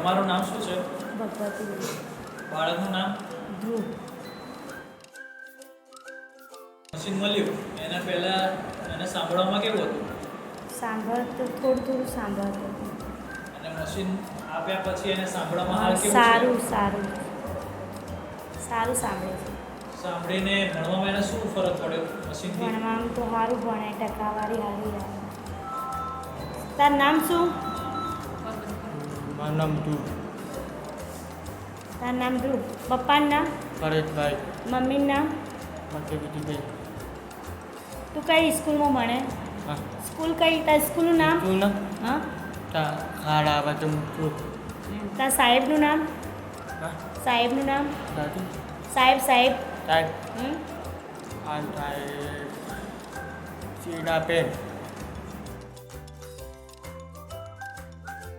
તમારું નામ શું છે? ભગવતી. બાળકનું નામ? ધ્રુવ. મશીન મળ્યું એના પહેલાં એને સાંભળવામાં કેવું હતું? સાંભળતો થોડું સાંભળતો. અને મશીન આપ્યા પછી એને સાંભળવામાં હાલ કેવું છે? સારું સાંભળે છે. સાંભળીને ભણવામાં એને શું ફરક પડ્યો મશીનથી? ભણવામાં તો સારું ભણે, ટકાવારી સારી આવે. તારું નામ શું? મારું નામ ધ્રુવ. તારું નામ ધ્રુવ. પપ્પાનું નામ? પરેશભાઈ. મમ્મીનું નામ? મધ્યવિધિભાઈ. તું કઈ સ્કૂલમાં ભણે? હા. સ્કૂલ કઈ? તાર સ્કૂલનું નામ? તું ના હા. ખાડા બાજુ તું. તાર સાહેબનું નામ? હા. સાહેબનું નામ? દાદી સાહેબ. સાહેબ હમ. આ સાહેબ ચીડા પેન.